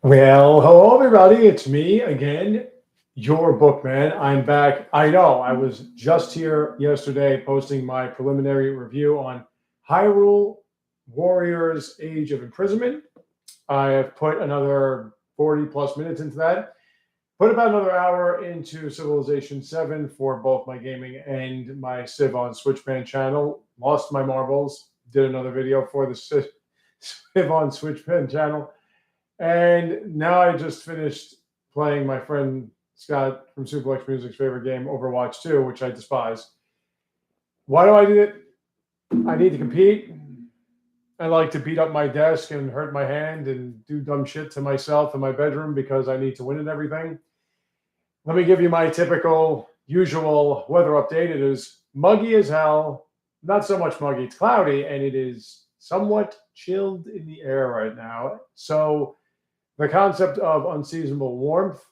Well, hello everybody. It's me again, your bookman. I'm back. I know I was just here yesterday posting my preliminary review on Hyrule Warriors Age of Imprisonment. I have put another 40 plus minutes into that. Put about another hour into Civilization 7 for both my gaming and my Civ on Switchman channel. Lost my marbles. Did another video for the Civ on Switchman channel. And now I just finished playing my friend Scott from Suplex Music's favorite game, Overwatch 2, which I despise. Why do I do it? I need to compete. I like to beat up my desk and hurt my hand and do dumb shit to myself in my bedroom because I need to win at everything. Let me give you my typical, usual weather update. It is muggy as hell. Not so much muggy, it's cloudy, and it is somewhat chilled in the air right now. So the concept of unseasonable warmth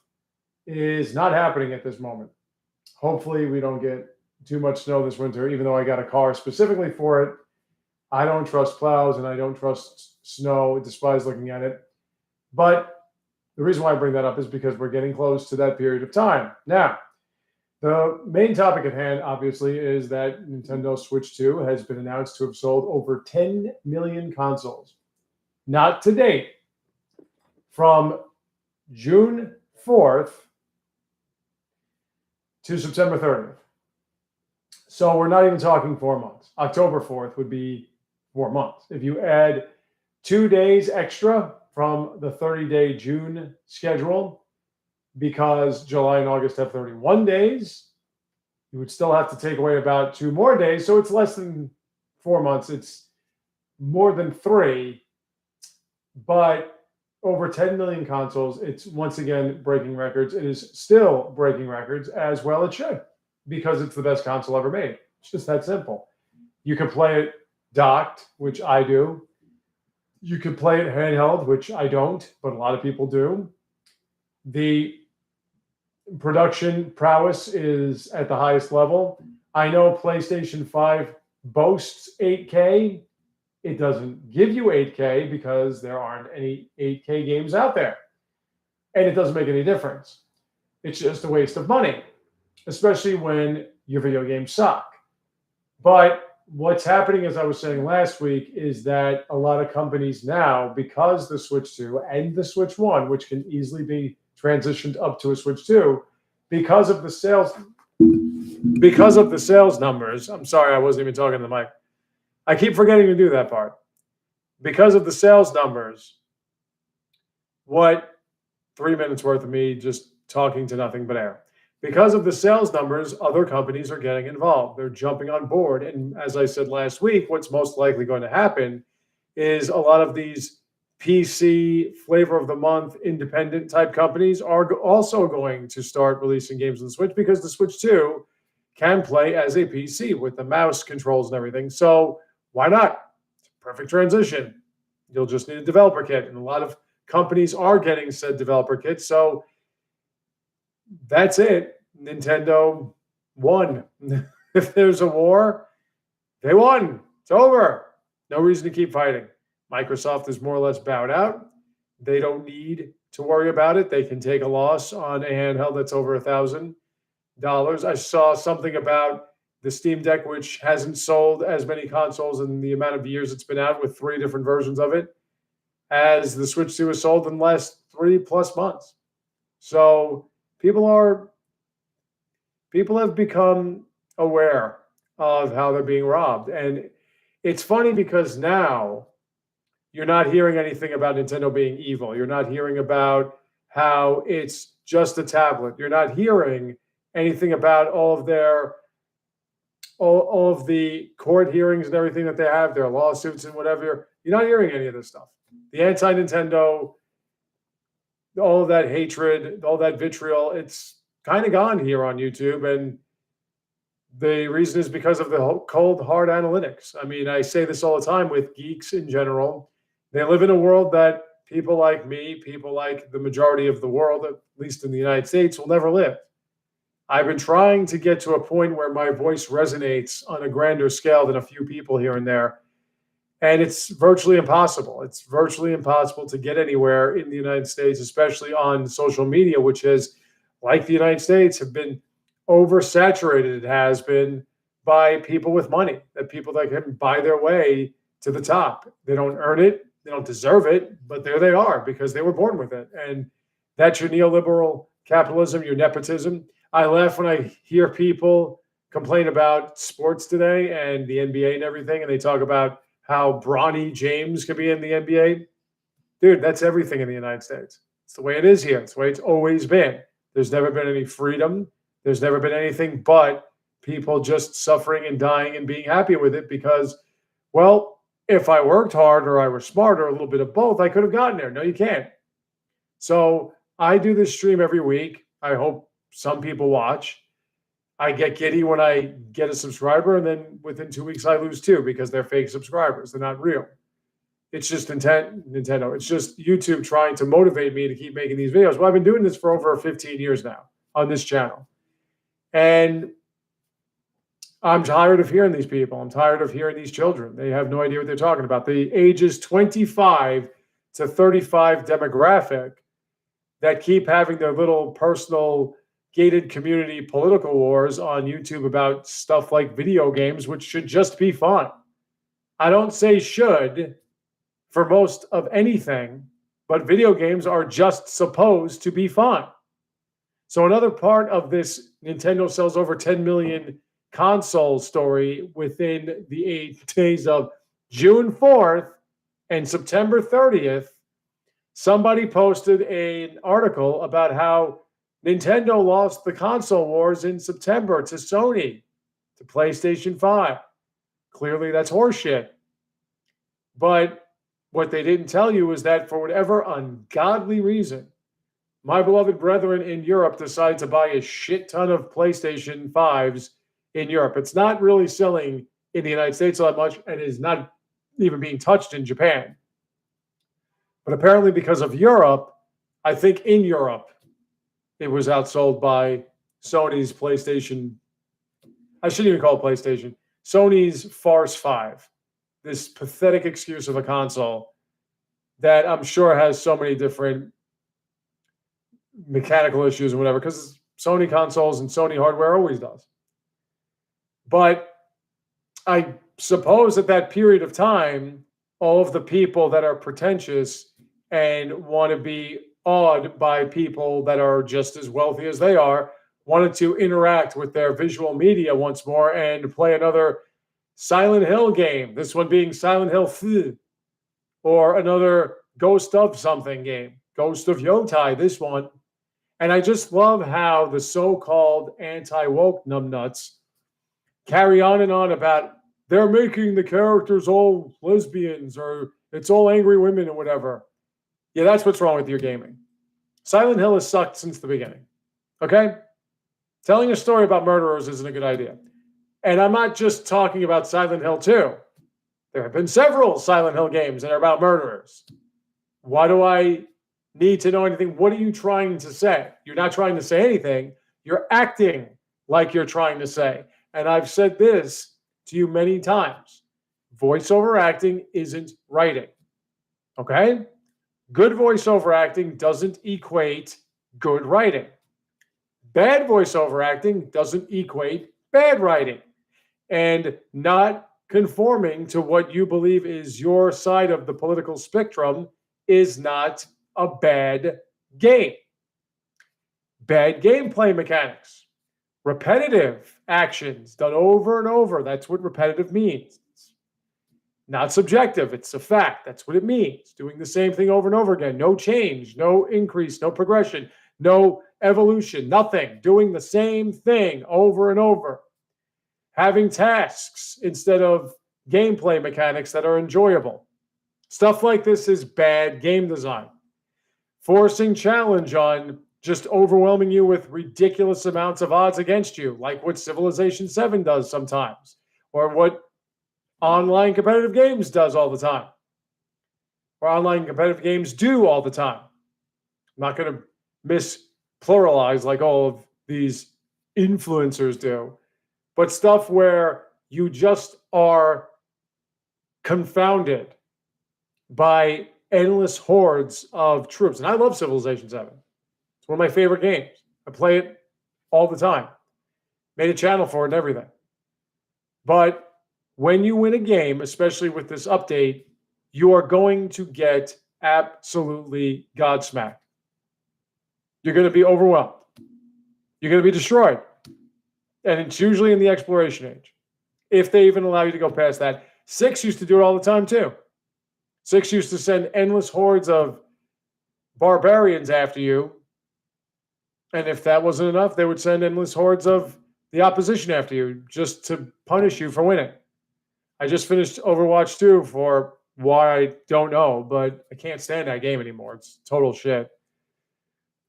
is not happening at this moment. Hopefully, we don't get too much snow this winter, even though I got a car specifically for it. I don't trust plows and I don't trust snow. I despise looking at it. But the reason why I bring that up is because we're getting close to that period of time. Now, the main topic at hand, obviously, is that Nintendo Switch 2 has been announced to have sold over 10 million consoles. Not to date. From June 4th to September 30th. So we're not even talking 4 months. October 4th would be 4 months. If you add 2 days extra from the 30-day June schedule, because July and August have 31 days, you would still have to take away about 2 more days. So it's less than 4 months. It's more than 3. But over 10 million consoles. It's once again breaking records. It is still breaking records, as well it should, because it's the best console ever made. It's just that simple. You can play it docked, which I do. You can play it handheld, which I don't, but a lot of people do. The production prowess is at the highest level. I know PlayStation 5 boasts 8K. It doesn't give you 8K because there aren't any 8K games out there. And it doesn't make any difference. It's just a waste of money, especially when your video games suck. But what's happening, as I was saying last week, is that a lot of companies now, because the Switch 2 and the Switch 1, which can easily be transitioned up to a Switch 2, because of the sales numbers, I'm sorry, I wasn't even talking to the mic. I keep forgetting to do that part. Because of the sales numbers, what 3 minutes worth of me just talking to nothing but air. Because of the sales numbers, other companies are getting involved. They're jumping on board. And as I said last week, what's most likely going to happen is a lot of these PC flavor of the month independent type companies are also going to start releasing games on the Switch, because the Switch 2 can play as a PC with the mouse controls and everything. So why not? It's a perfect transition. You'll just need a developer kit. And a lot of companies are getting said developer kits. So that's it. Nintendo won. If there's a war, they won. It's over. No reason to keep fighting. Microsoft is more or less bowed out. They don't need to worry about it. They can take a loss on a handheld that's over $1,000. I saw something about the Steam Deck, which hasn't sold as many consoles in the amount of years it's been out, with 3 different versions of it, as the Switch 2 has sold in the last 3+ months. So people have become aware of how they're being robbed. And it's funny because now you're not hearing anything about Nintendo being evil. You're not hearing about how it's just a tablet. You're not hearing anything about all of the court hearings and everything that they have, their lawsuits and whatever. You're not hearing any of this stuff. The anti-Nintendo, all of that hatred, all that vitriol, it's kind of gone here on YouTube. And the reason is because of the cold, hard analytics. I mean, I say this all the time with geeks in general. They live in a world that people like me, people like the majority of the world, at least in the United States, will never live. I've been trying to get to a point where my voice resonates on a grander scale than a few people here and there. And it's virtually impossible. It's virtually impossible to get anywhere in the United States, especially on social media, which has, like the United States, have been oversaturated. It has been by people with money, that people that can buy their way to the top. They don't earn it, they don't deserve it, but there they are because they were born with it. And that's your neoliberal capitalism, your nepotism. I laugh when I hear people complain about sports today and the NBA and everything, and they talk about how Bronny James could be in the NBA. Dude, that's everything in the United States. It's the way it is here. It's the way it's always been. There's never been any freedom. There's never been anything but people just suffering and dying and being happy with it because, well, if I worked hard or I were smart or a little bit of both, I could have gotten there. No, you can't. So I do this stream every week. I hope some people watch. I get giddy when I get a subscriber, and then within 2 weeks I lose two because they're fake subscribers. They're not real. It's just Nintendo. It's just YouTube trying to motivate me to keep making these videos. Well, I've been doing this for over 15 years now on this channel. And I'm tired of hearing these people. I'm tired of hearing these children. They have no idea what they're talking about. The ages 25 to 35 demographic that keep having their little personal gated community political wars on YouTube about stuff like video games, which should just be fun. I don't say should for most of anything, but video games are just supposed to be fun. So another part of this Nintendo sells over 10 million console story within the 8 days of June 4th and September 30th, somebody posted an article about how Nintendo lost the console wars in September to Sony, to PlayStation 5. Clearly, that's horseshit. But what they didn't tell you is that for whatever ungodly reason, my beloved brethren in Europe decided to buy a shit ton of PlayStation 5s in Europe. It's not really selling in the United States all that much, and is not even being touched in Japan. But apparently because of Europe, I think in Europe, it was outsold by Sony's PlayStation. I shouldn't even call it PlayStation. Sony's Farce 5. This pathetic excuse of a console that I'm sure has so many different mechanical issues and whatever, because Sony consoles and Sony hardware always does. But I suppose at that period of time, all of the people that are pretentious and want to be awed by people that are just as wealthy as they are wanted to interact with their visual media once more and play another Silent Hill game, this one being Silent Hill 3, or another Ghost of something game, Ghost of Yotai, this one. And I just love how the so-called anti-woke numbnuts carry on and on about they're making the characters all lesbians or it's all angry women or whatever. Yeah, that's what's wrong with your gaming. Silent Hill has sucked since the beginning. Okay? Telling a story about murderers isn't a good idea. And I'm not just talking about Silent Hill 2. There have been several Silent Hill games that are about murderers. Why do I need to know anything? What are you trying to say? You're not trying to say anything. You're acting like you're trying to say. And I've said this to you many times. Voiceover acting isn't writing. Okay? Good voiceover acting doesn't equate good writing. Bad voiceover acting doesn't equate bad writing. And not conforming to what you believe is your side of the political spectrum is not a bad game. Bad gameplay mechanics. Repetitive actions done over and over. That's what repetitive means. It's not subjective. It's a fact. That's what it means. Doing the same thing over and over again. No change, no increase, no progression, no evolution, nothing. Doing the same thing over and over. Having tasks instead of gameplay mechanics that are enjoyable. Stuff like this is bad game design. Forcing challenge on just overwhelming you with ridiculous amounts of odds against you, like what Civilization 7 does sometimes, or what online competitive games does all the time, or online competitive games do all the time. I'm not going to mispluralize like all of these influencers do, but stuff where you just are confounded by endless hordes of troops. And I love Civilization 7. It's one of my favorite games. I play it all the time. Made a channel for it and everything. But when you win a game, especially with this update, you are going to get absolutely godsmacked. You're going to be overwhelmed. You're going to be destroyed. And it's usually in the exploration age, if they even allow you to go past that. 6 used to do it all the time too. 6 used to send endless hordes of barbarians after you. And if that wasn't enough, they would send endless hordes of the opposition after you just to punish you for winning. I just finished Overwatch 2 for why I don't know, but I can't stand that game anymore. It's total shit.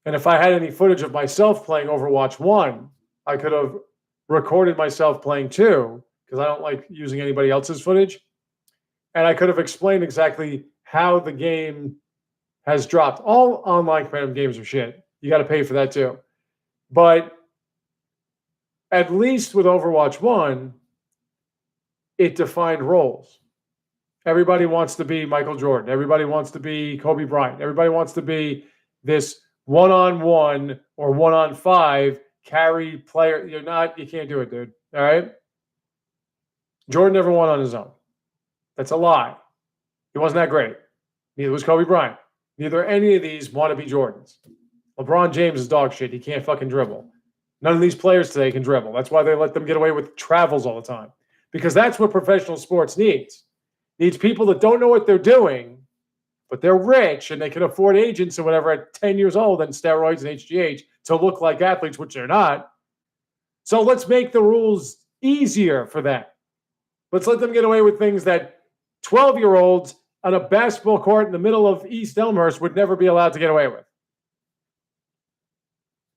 And if I had any footage of myself playing Overwatch 1, I could have recorded myself playing 2, because I don't like using anybody else's footage. And I could have explained exactly how the game has dropped. All online competitive games are shit. You got to pay for that too. But at least with Overwatch 1, it defined roles. Everybody wants to be Michael Jordan. Everybody wants to be Kobe Bryant. Everybody wants to be this one-on-one or one-on-5 carry player. You can't do it, dude. All right? Jordan never won on his own. That's a lie. He wasn't that great. Neither was Kobe Bryant. Neither any of these want to be Jordans. LeBron James is dog shit. He can't fucking dribble. None of these players today can dribble. That's why they let them get away with travels all the time. Because that's what professional sports needs. Needs people that don't know what they're doing, but they're rich and they can afford agents or whatever at 10 years old and steroids and HGH to look like athletes, which they're not. So let's make the rules easier for them. Let's let them get away with things that 12-year-olds on a basketball court in the middle of East Elmhurst would never be allowed to get away with.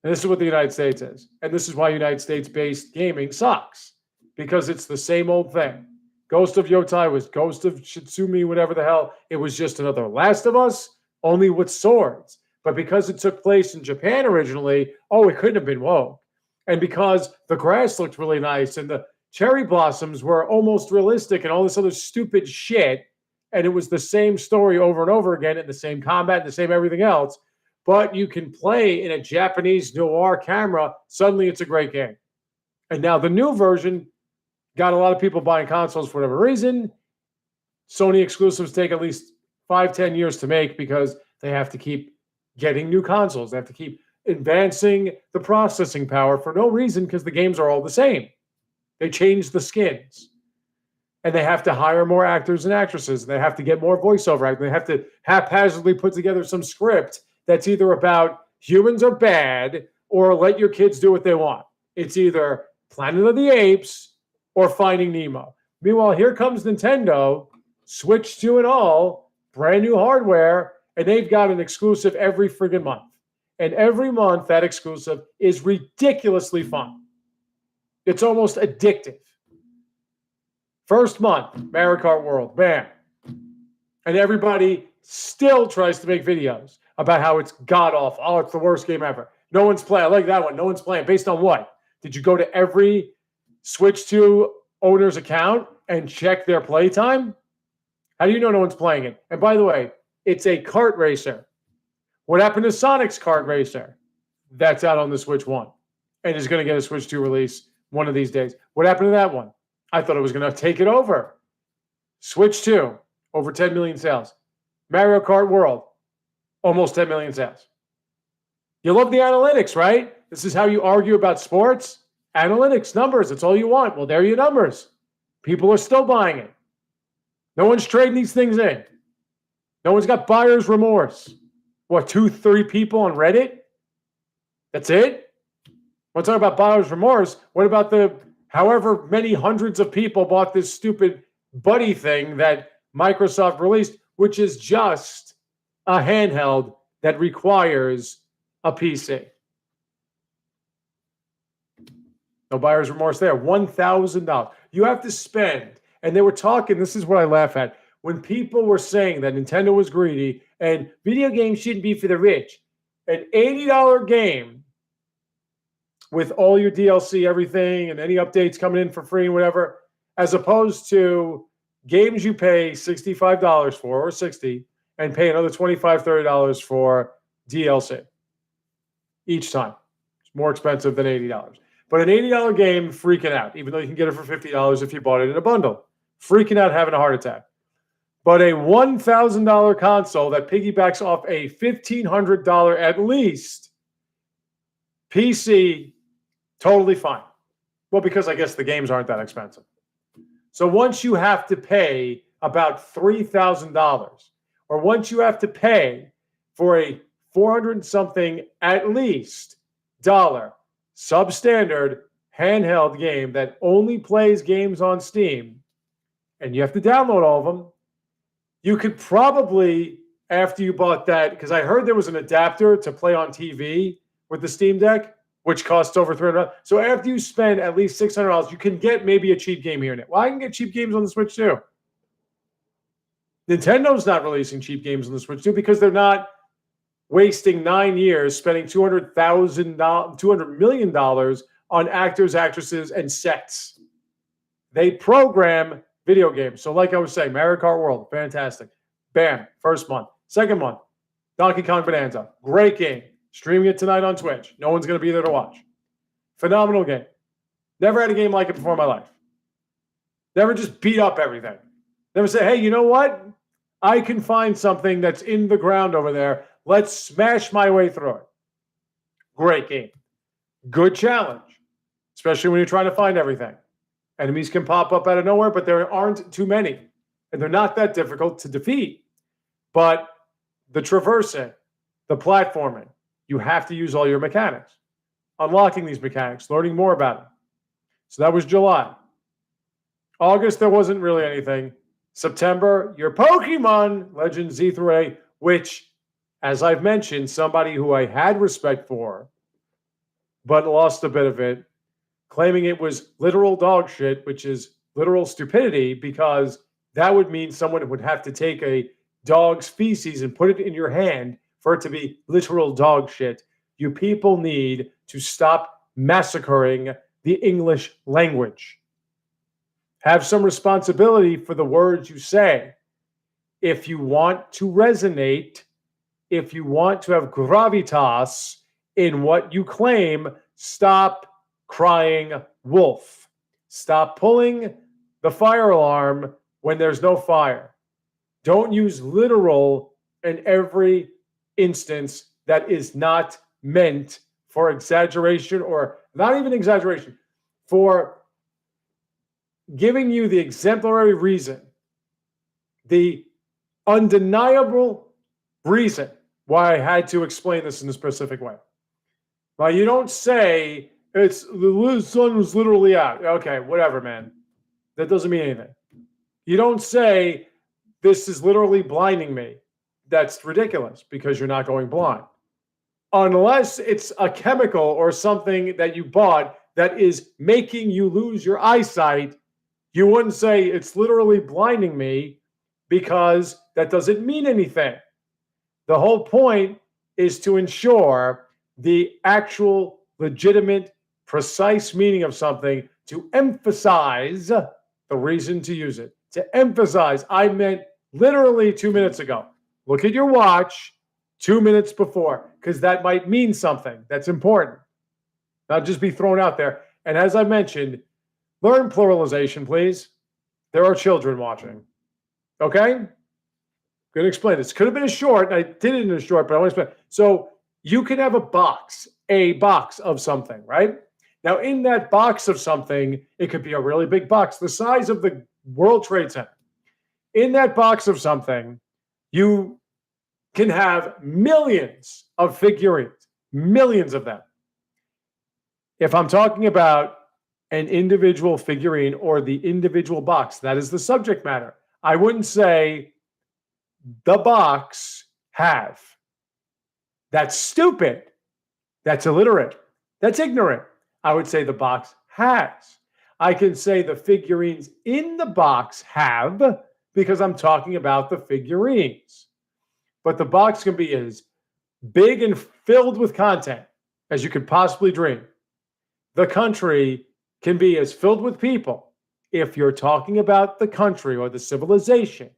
And this is what the United States is. And this is why United States-based gaming sucks. Because it's the same old thing. Ghost of Yotai was Ghost of Shitsumi, whatever the hell. It was just another Last of Us, only with swords. But because it took place in Japan originally, it couldn't have been woke. And because the grass looked really nice and the cherry blossoms were almost realistic and all this other stupid shit, and it was the same story over and over again and the same combat and the same everything else, but you can play in a Japanese noir camera, suddenly it's a great game. And now the new version got a lot of people buying consoles for whatever reason. Sony exclusives take at least 5-10 years to make because they have to keep getting new consoles. They have to keep advancing the processing power for no reason because the games are all the same. They change the skins. And they have to hire more actors and actresses. They have to get more voiceover acting. They have to haphazardly put together some script that's either about humans are bad or let your kids do what they want. It's either Planet of the Apes or Finding Nemo. Meanwhile, here comes Nintendo, Switch 2 and all, brand new hardware, and they've got an exclusive every friggin' month. And every month, that exclusive is ridiculously fun. It's almost addictive. First month, Mario Kart World, bam. And everybody still tries to make videos about how it's god-awful. Oh, it's the worst game ever. No one's playing. I like that one. No one's playing. Based on what? Did you go to every Switch 2 owner's account and check their playtime? How do you know no one's playing it? And by the way, it's a kart racer. What happened to Sonic's kart racer? That's out on the Switch 1 and is going to get a Switch 2 release one of these days. What happened to that one? I thought it was going to take it over. Switch 2, over 10 million sales. Mario Kart World, almost 10 million sales. You love the analytics, right? This is how you argue about sports. Analytics, numbers, that's all you want. Well, there are your numbers. People are still buying it. No one's trading these things in. No one's got buyer's remorse. What, 2-3 people on Reddit? That's it? Want to talk about buyer's remorse? What about the however many hundreds of people bought this stupid buddy thing that Microsoft released, which is just a handheld that requires a PC? No buyer's remorse there. $1,000. You have to spend. And they were talking, this is what I laugh at. When people were saying that Nintendo was greedy and video games shouldn't be for the rich, an $80 game with all your DLC, everything, and any updates coming in for free and whatever, as opposed to games you pay $65 for or $60 and pay another $25, $30 for DLC each time. It's more expensive than $80. But an $80 game, freaking out, even though you can get it for $50 if you bought it in a bundle. Freaking out, having a heart attack. But a $1,000 console that piggybacks off a $1,500 at least PC, totally fine. Well, because I guess the games aren't that expensive. So once you have to pay about $3,000, or once you have to pay for a 400 something at least dollar substandard handheld game that only plays games on Steam, and you have to download all of them, you could probably, after you bought that, because I heard there was an adapter to play on TV with the Steam Deck, which costs over $300. So after you spend at least $600, you can get maybe a cheap game here and there. Well, I can get cheap games on the Switch too. Nintendo's not releasing cheap games on the Switch too because they're not wasting 9 years spending $200 million on actors, actresses, and sets. They program video games. So like I was saying, Mario Kart World, fantastic. Bam, first month. Second month, Donkey Kong Bonanza, great game. Streaming it tonight on Twitch. No one's going to be there to watch. Phenomenal game. Never had a game like it before in my life. Never just beat up everything. Never say, hey, you know what? I can find something that's in the ground over there. Let's smash my way through it. Great game. Good challenge, especially when you're trying to find everything. Enemies can pop up out of nowhere, but there aren't too many. And they're not that difficult to defeat. But the traversing, the platforming, you have to use all your mechanics. Unlocking these mechanics, learning more about them. So that was July. August, there wasn't really anything. September, your Pokemon Legends Z through A, which, as I've mentioned, somebody who I had respect for, but lost a bit of it, claiming it was literal dog shit, which is literal stupidity, because that would mean someone would have to take a dog's feces and put it in your hand for it to be literal dog shit. You people need to stop massacring the English language. Have some responsibility for the words you say. If you want to resonate, if you want to have gravitas in what you claim, stop crying wolf. Stop pulling the fire alarm when there's no fire. Don't use literal in every instance that is not meant for exaggeration, or not even exaggeration, for giving you the exemplary reason, the undeniable reason why I had to explain this in a specific way. Well, you don't say it's the sun was literally out. Okay, whatever, man. That doesn't mean anything. You don't say this is literally blinding me. That's ridiculous because you're not going blind. Unless it's a chemical or something that you bought that is making you lose your eyesight, you wouldn't say it's literally blinding me because that doesn't mean anything. The whole point is to ensure the actual, legitimate, precise meaning of something, to emphasize the reason to use it. To emphasize, I meant literally 2 minutes ago. Look at your watch 2 minutes before, because that might mean something that's important. Not just be thrown out there. And as I mentioned, learn pluralization, please. There are children watching. Okay? I'm going to explain this. Could have been a short. I did it in a short, but I want to explain. So you can have a box of something, right? Now, in that box of something, it could be a really big box, the size of the World Trade Center. In that box of something, you can have millions of figurines, millions of them. If I'm talking about an individual figurine or the individual box, that is the subject matter. I wouldn't say the box have. That's stupid. That's illiterate. That's ignorant. I would say the box has. I can say the figurines in the box have because I'm talking about the figurines. But the box can be as big and filled with content as you could possibly dream. The country can be as filled with people If you're talking about the country or the civilization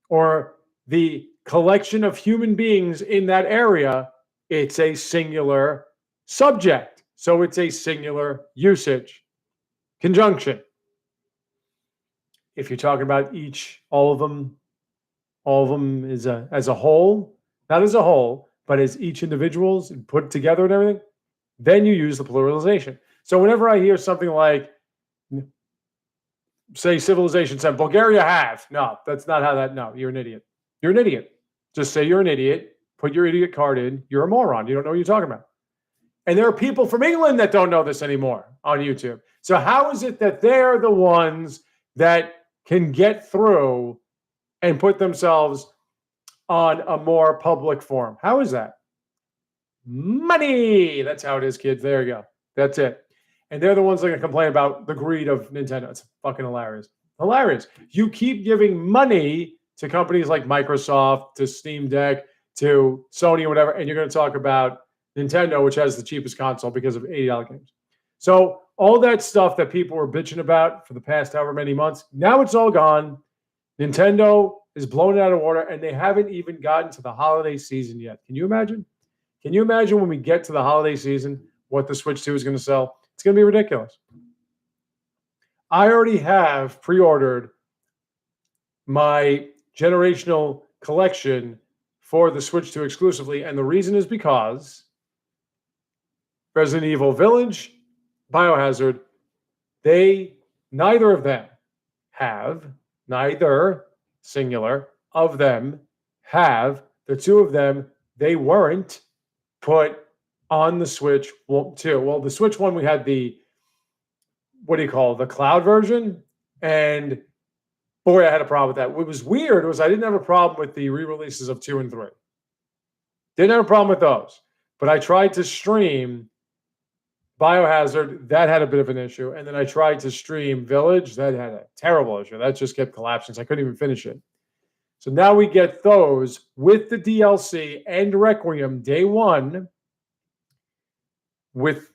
or the collection of human beings in that area, it's a singular subject. So it's a singular usage. Conjunction. If you're talking about all of them is as a whole, not as a whole, but as each individuals and put together and everything, then you use the pluralization. So whenever I hear something like, say, civilization said, Bulgaria have. No, that's not how that, no, you're an idiot. You're an idiot. Just say you're an idiot, put your idiot card in, you're a moron. You don't know what you're talking about. And there are people from England that don't know this anymore on YouTube. So how is it that they're the ones that can get through and put themselves on a more public forum? How is that? Money. That's how it is, kids. There you go. That's it. And they're the ones that are going to complain about the greed of Nintendo. It's fucking hilarious. Hilarious. You keep giving money to companies like Microsoft, to Steam Deck, to Sony or whatever, and you're going to talk about Nintendo, which has the cheapest console because of $80 games. So all that stuff that people were bitching about for the past however many months, now it's all gone. Nintendo is blown out of water, and they haven't even gotten to the holiday season yet. Can you imagine? Can you imagine when we get to the holiday season, what the Switch 2 is going to sell? It's going to be ridiculous. I already have pre-ordered my generational collection for the Switch 2 exclusively, and the reason is because Resident Evil Village, Biohazard, neither of them have, neither singular of them have, the two of them, they weren't put on the Switch 2. Well, the Switch 1, we had the, the cloud version, and boy, I had a problem with that. What was weird was I didn't have a problem with the re-releases of 2 and 3. Didn't have a problem with those, but I tried to stream Biohazard, that had a bit of an issue. And then I tried to stream Village, that had a terrible issue. That just kept collapsing. So I couldn't even finish it. So now we get those with the DLC and Requiem day one, with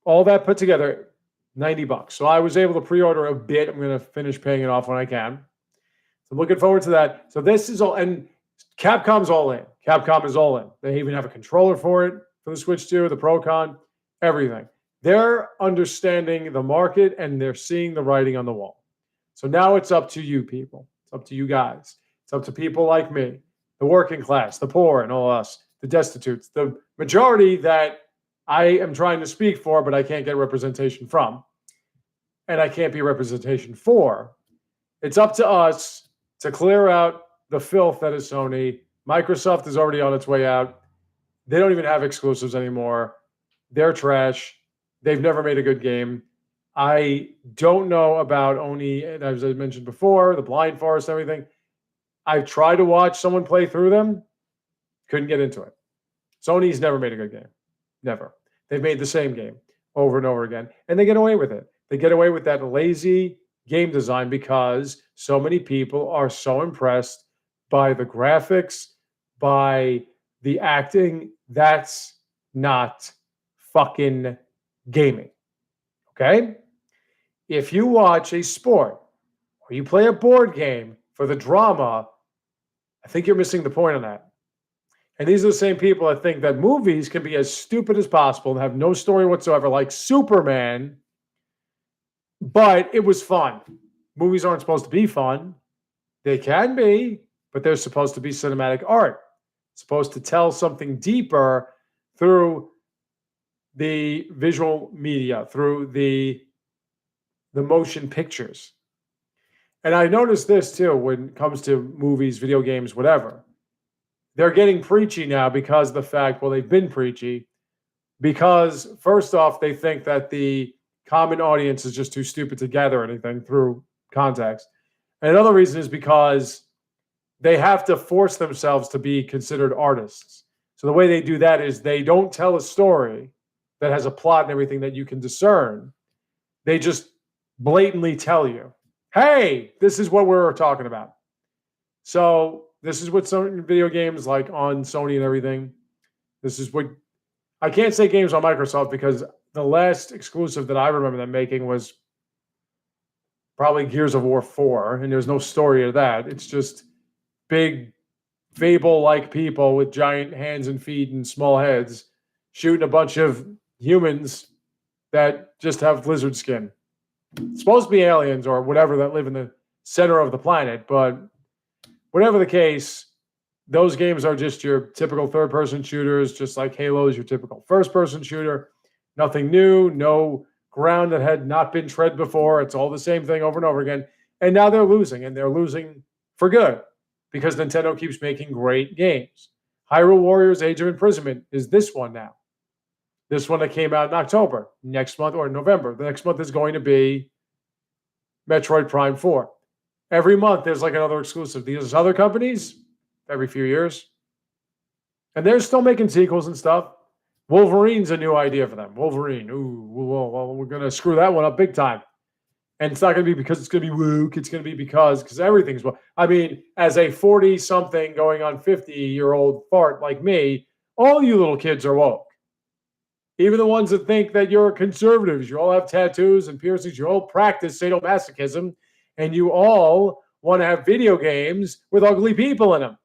all that put together, $90. So I was able to pre-order a bit. I'm going to finish paying it off when I can. So I'm looking forward to that. So this is all, and Capcom's all in. Capcom is all in. They even have a controller for it, for the Switch 2, the Pro-Con. Everything. They're understanding the market and they're seeing the writing on the wall. So now it's up to you people. It's up to you guys. It's up to people like me, the working class, the poor, and all us, the destitutes, the majority that I am trying to speak for, but I can't get representation from, and I can't be representation for. It's up to us to clear out the filth that is Sony. Microsoft is already on its way out. They don't even have exclusives anymore. They're trash. They've never made a good game. I don't know about Oni, as I mentioned before, the Blind Forest, everything. I've tried to watch someone play through them. Couldn't get into it. Sony's never made a good game. Never. They've made the same game over and over again, and they get away with it. They get away with that lazy game design because so many people are so impressed by the graphics, by the acting. That's not fucking gaming. Okay? If you watch a sport or you play a board game for the drama, I think you're missing the point on that. And these are the same people that think that movies can be as stupid as possible and have no story whatsoever, like Superman, but it was fun. Movies aren't supposed to be fun. They can be, but they're supposed to be cinematic art. Supposed to tell something deeper through the visual media, through the motion pictures. And I noticed this too when it comes to movies, video games, whatever. They're getting preachy now because of the fact, well, they've been preachy because first off, they think that the common audience is just too stupid to gather anything through context. And another reason is because they have to force themselves to be considered artists. So the way they do that is they don't tell a story that has a plot and everything that you can discern. They just blatantly tell you, hey, this is what we're talking about. So this is what some video games like on Sony and everything. This is what, I can't say games on Microsoft because the last exclusive that I remember them making was probably Gears of War 4, and there's no story to that. It's just big Fable-like people with giant hands and feet and small heads shooting a bunch of humans that just have lizard skin. It's supposed to be aliens or whatever that live in the center of the planet, but whatever the case, those games are just your typical third-person shooters, just like Halo is your typical first-person shooter. Nothing new, no ground that had not been tread before. It's all the same thing over and over again. And now they're losing, and they're losing for good because Nintendo keeps making great games. Hyrule Warriors Age of Imprisonment is this one now. This one that came out in October, next month, or November. The next month is going to be Metroid Prime 4. Every month, there's like another exclusive. These other companies, every few years. And they're still making sequels and stuff. Wolverine's a new idea for them. Wolverine. Ooh, well, we're going to screw that one up big time. And it's not going to be because it's going to be woke. It's going to be because everything's woke. I mean, as a 40-something going on 50-year-old fart like me, all you little kids are woke. Even the ones that think that you're conservatives, you all have tattoos and piercings, you all practice sadomasochism, and you all want to have video games with ugly people in them.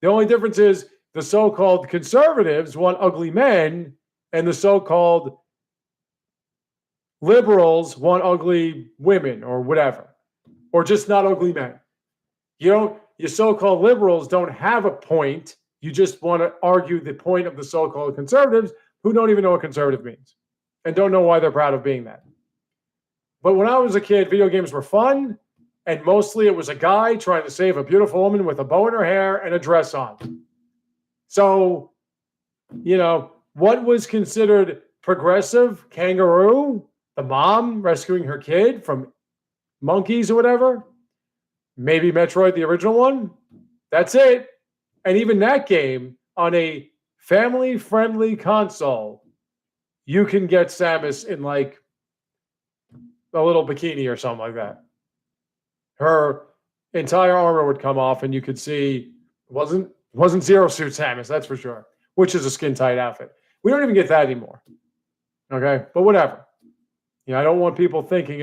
The only difference is the so-called conservatives want ugly men, and the so-called liberals want ugly women or whatever, or just not ugly men. Your so-called liberals don't have a point. You just want to argue the point of the so-called conservatives who don't even know what conservative means and don't know why they're proud of being that. But when I was a kid, video games were fun, and mostly it was a guy trying to save a beautiful woman with a bow in her hair and a dress on. So, what was considered progressive? Kangaroo, the mom rescuing her kid from monkeys or whatever. Maybe Metroid, the original one. That's it. And even that game on a family-friendly console, you can get Samus in like a little bikini or something like that. Her entire armor would come off, and you could see it wasn't Zero Suit Samus, that's for sure, which is a skin-tight outfit. We don't even get that anymore. Okay, but whatever. I don't want people thinking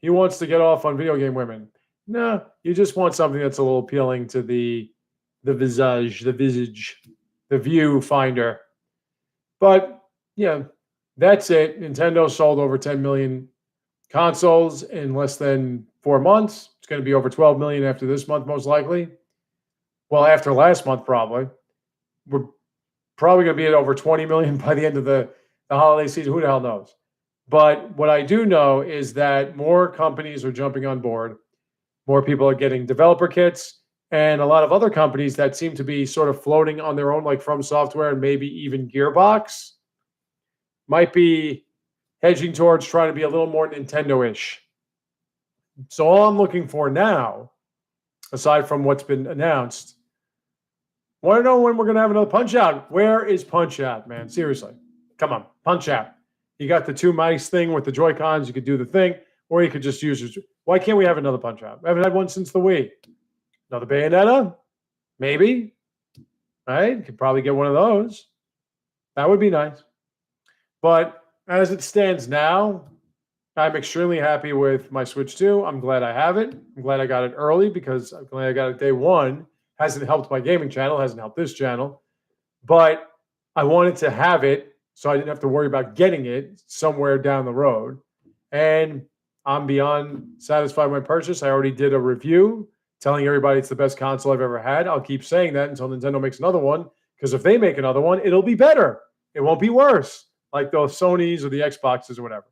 he wants to get off on video game women. No, you just want something that's a little appealing to the visage, the viewfinder. But that's it. Nintendo sold over 10 million consoles in less than 4 months. It's going to be over 12 million after this month, most likely. Well, after last month, probably. We're probably going to be at over 20 million by the end of the holiday season. Who the hell knows? But what I do know is that more companies are jumping on board. More people are getting developer kits. And a lot of other companies that seem to be sort of floating on their own, like From Software and maybe even Gearbox, might be hedging towards trying to be a little more Nintendo-ish. So all I'm looking for now, aside from what's been announced, I want to know when we're going to have another Punch-Out. Where is Punch-Out, man? Seriously. Come on, Punch-Out. You got the two mice thing with the Joy-Cons. You could do the thing, or you could just use your... Why can't we have another Punch-Out? I haven't had one since the Wii. Another Bayonetta? Maybe. Right? Could probably get one of those. That would be nice. But as it stands now, I'm extremely happy with my Switch 2. I'm glad I have it. I'm glad I got it early because I'm glad I got it day one. Hasn't helped my gaming channel. Hasn't helped this channel. But I wanted to have it so I didn't have to worry about getting it somewhere down the road. And I'm beyond satisfied with my purchase. I already did a review telling everybody it's the best console I've ever had. I'll keep saying that until Nintendo makes another one, because if they make another one, it'll be better. It won't be worse, like those Sonys or the Xboxes or whatever.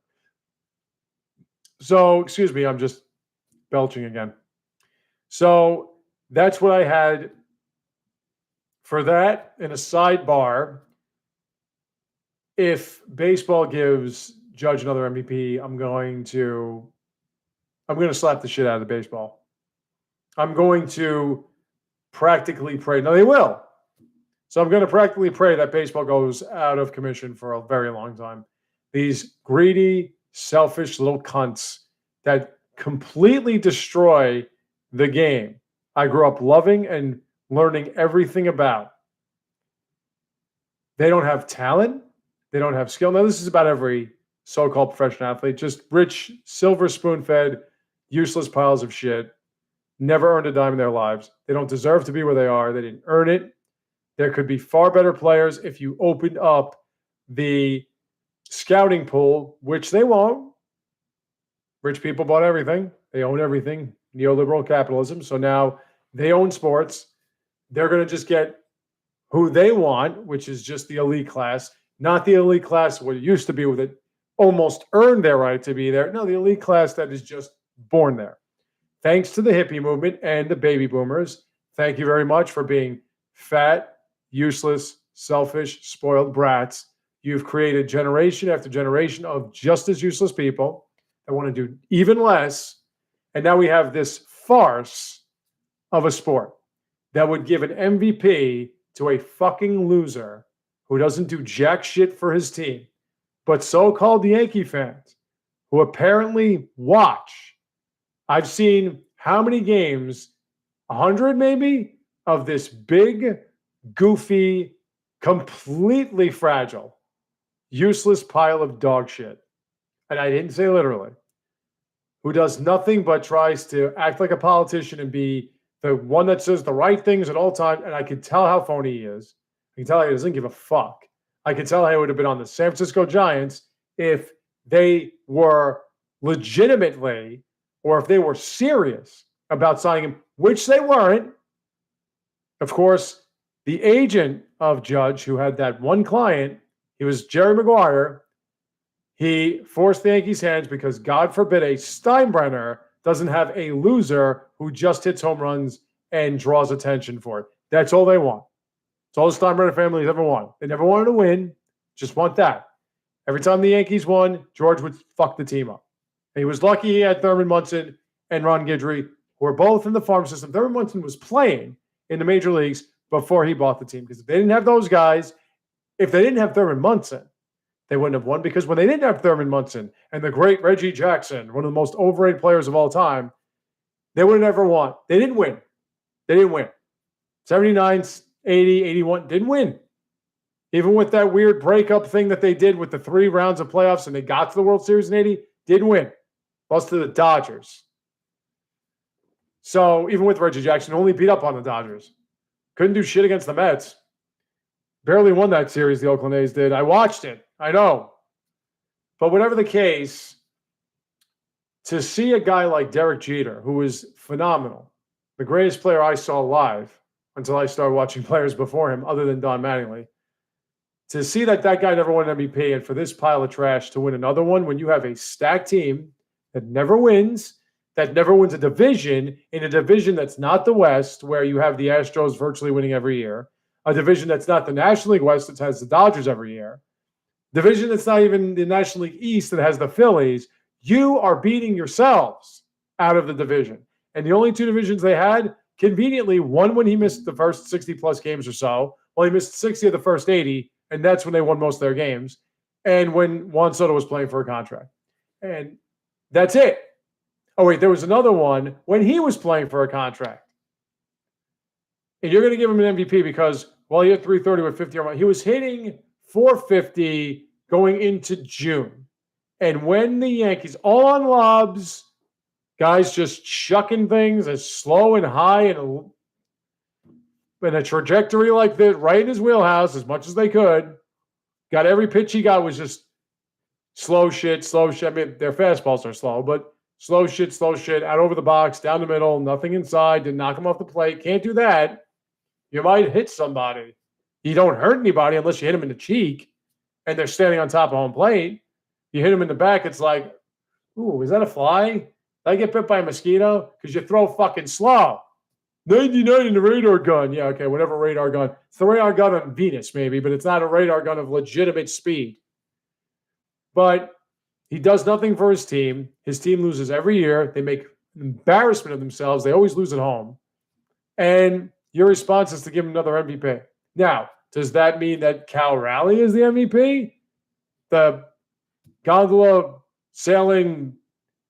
So, excuse me, I'm just belching again. So that's what I had for that. In a sidebar, if baseball gives Judge another MVP, I'm going to slap the shit out of the baseball. I'm going to practically pray. No, they will. So I'm going to practically pray that baseball goes out of commission for a very long time. These greedy, selfish little cunts that completely destroy the game I grew up loving and learning everything about. They don't have talent. They don't have skill. Now, this is about every so-called professional athlete, just rich, silver spoon-fed, useless piles of shit, never earned a dime in their lives. They don't deserve to be where they are. They didn't earn it. There could be far better players if you opened up the scouting pool, which they won't. Rich people bought everything. They own everything. Neoliberal capitalism. So now they own sports. They're going to just get who they want, which is just the elite class, not the elite class what it used to be with it almost earned their right to be there. No, the elite class that is just born there. Thanks to the hippie movement and the baby boomers. Thank you very much for being fat, useless, selfish, spoiled brats. You've created generation after generation of just as useless people that want to do even less. And now we have this farce of a sport that would give an MVP to a fucking loser who doesn't do jack shit for his team, but so-called Yankee fans who apparently watch. I've seen how many games, 100 maybe, of this big, goofy, completely fragile, useless pile of dog shit. And I didn't say literally. Who does nothing but tries to act like a politician and be the one that says the right things at all times. And I could tell how phony he is. I can tell he doesn't give a fuck. I could tell he would have been on the San Francisco Giants if they were legitimately, or if they were serious about signing him, which they weren't. Of course, the agent of Judge, who had that one client, he was Jerry Maguire. He forced the Yankees' hands because, God forbid, a Steinbrenner doesn't have a loser who just hits home runs and draws attention for it. That's all they want. It's all the Steinbrenner family's ever wanted. They never wanted to win, just want that. Every time the Yankees won, George would fuck the team up. And he was lucky he had Thurman Munson and Ron Guidry, who were both in the farm system. Thurman Munson was playing in the major leagues before he bought the team. Because if they didn't have those guys, if they didn't have Thurman Munson, they wouldn't have won. Because when they didn't have Thurman Munson and the great Reggie Jackson, one of the most overrated players of all time, they would have never won. They didn't win. They didn't win. 79, 80, 81, didn't win. Even with that weird breakup thing that they did with the 3 rounds of playoffs and they got to the World Series in 80, didn't win. Lost to the Dodgers. So even with Reggie Jackson, only beat up on the Dodgers. Couldn't do shit against the Mets. Barely won that series, the Oakland A's did. I watched it. I know. But whatever the case, to see a guy like Derek Jeter, who was phenomenal, the greatest player I saw live until I started watching players before him, other than Don Mattingly, to see that guy never won an MVP and for this pile of trash to win another one when you have a stacked team that never wins a division in a division that's not the West, where you have the Astros virtually winning every year, a division that's not the National League West that has the Dodgers every year, division that's not even the National League East that has the Phillies. You are beating yourselves out of the division. And the only 2 divisions they had, conveniently, one when he missed the first 60-plus games or so, well, he missed 60 of the first 80, and that's when they won most of their games, and when Juan Soto was playing for a contract. And that's it. Oh, wait, there was another one when he was playing for a contract. And you're going to give him an MVP because, well, he had 330 with 50 or more. He was hitting 450 going into June. And when the Yankees, all on lobs, guys just chucking things as slow and high and a trajectory like that, right in his wheelhouse as much as they could. Got every pitch he got was just slow shit. I mean, their fastballs are slow, but slow shit, out over the box, down the middle, nothing inside, didn't knock him off the plate. Can't do that. You might hit somebody. You don't hurt anybody unless you hit him in the cheek and they're standing on top of home plate. You hit him in the back, it's like, ooh, is that a fly? Did I get bit by a mosquito? Because you throw fucking slow. 99 in the radar gun. Yeah, okay, whatever radar gun. It's the radar gun on Venus, maybe, but it's not a radar gun of legitimate speed. But he does nothing for his team. His team loses every year. They make an embarrassment of themselves. They always lose at home. And your response is to give him another MVP. Now, does that mean that Cal Raleigh is the MVP? The gondola sailing,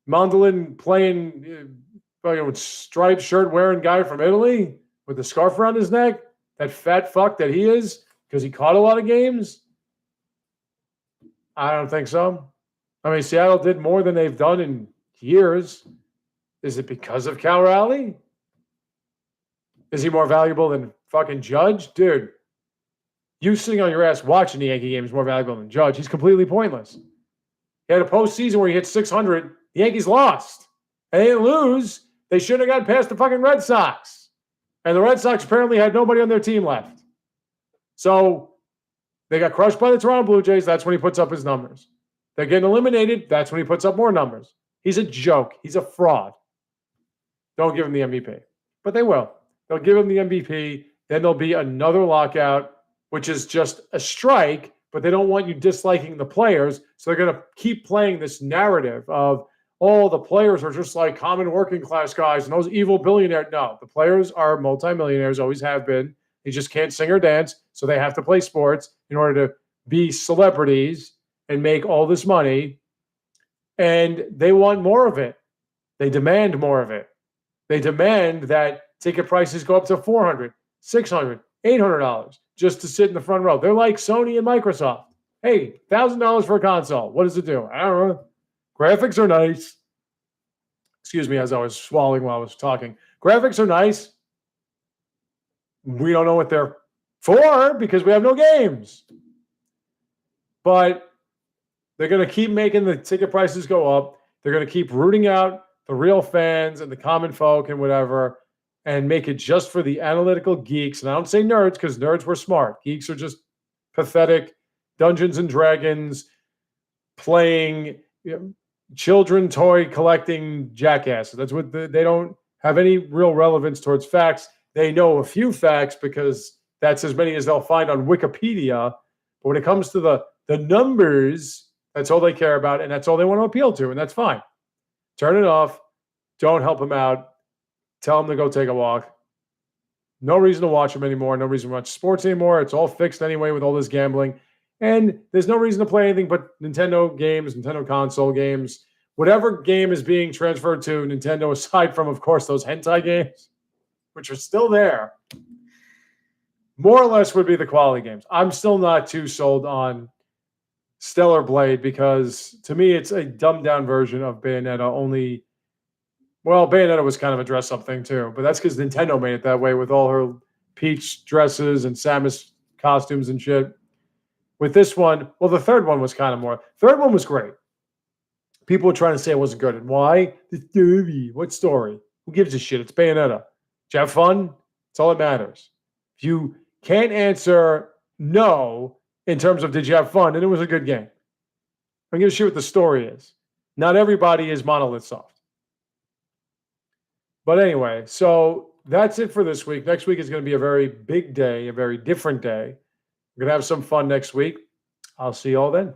mandolin playing, with striped shirt wearing guy from Italy with the scarf around his neck? That fat fuck that he is because he caught a lot of games? I don't think so. I mean, Seattle did more than they've done in years. Is it because of Cal Raleigh? Is he more valuable than fucking Judge? Dude, you sitting on your ass watching the Yankee game is more valuable than Judge. He's completely pointless. He had a postseason where he hit 600. The Yankees lost. And they didn't lose. They shouldn't have gotten past the fucking Red Sox. And the Red Sox apparently had nobody on their team left. So they got crushed by the Toronto Blue Jays. That's when he puts up his numbers. They're getting eliminated. That's when he puts up more numbers. He's a joke. He's a fraud. Don't give him the MVP. But they will. They'll give him the MVP. Then there'll be another lockout, which is just a strike, but they don't want you disliking the players. So they're going to keep playing this narrative of, oh, the players are just like common working class guys and those evil billionaires. No, the players are multimillionaires, always have been. They just can't sing or dance, so they have to play sports in order to be celebrities and make all this money. And they want more of it. They demand more of it. They demand that ticket prices go up to $400, $600, $800 just to sit in the front row. They're like Sony and Microsoft. Hey, $1,000 for a console. What does it do? I don't know. Graphics are nice. Excuse me, as I was swallowing while I was talking. Graphics are nice. We don't know what they're for because we have no games. But they're going to keep making the ticket prices go up. They're going to keep rooting out the real fans and the common folk and whatever, and make it just for the analytical geeks. And I don't say nerds because nerds were smart. Geeks are just pathetic Dungeons and Dragons playing, children toy collecting jackasses. That's what they don't have any real relevance towards facts. They know a few facts because that's as many as they'll find on Wikipedia. But when it comes to the numbers, that's all they care about, and that's all they want to appeal to, and that's fine. Turn it off. Don't help them out. Tell them to go take a walk. No reason to watch them anymore. No reason to watch sports anymore. It's all fixed anyway with all this gambling. And there's no reason to play anything but Nintendo games, Nintendo console games. Whatever game is being transferred to Nintendo, aside from, of course, those hentai games, which are still there, more or less would be the quality games. I'm still not too sold on Stellar Blade because, to me, it's a dumbed-down version of Bayonetta, only... Well, Bayonetta was kind of a dress-up thing, too. But that's because Nintendo made it that way with all her Peach dresses and Samus costumes and shit. With this one, well, the third one was kind of more... Third one was great. People were trying to say it wasn't good. And why? The story. What story? Who gives a shit? It's Bayonetta. Did you have fun? That's all that matters. If you can't answer no in terms of did you have fun, then it was a good game. I don't give a shit what the story is. Not everybody is Monolith Soft. But anyway, so that's it for this week. Next week is going to be a very big day, a very different day. We're going to have some fun next week. I'll see you all then.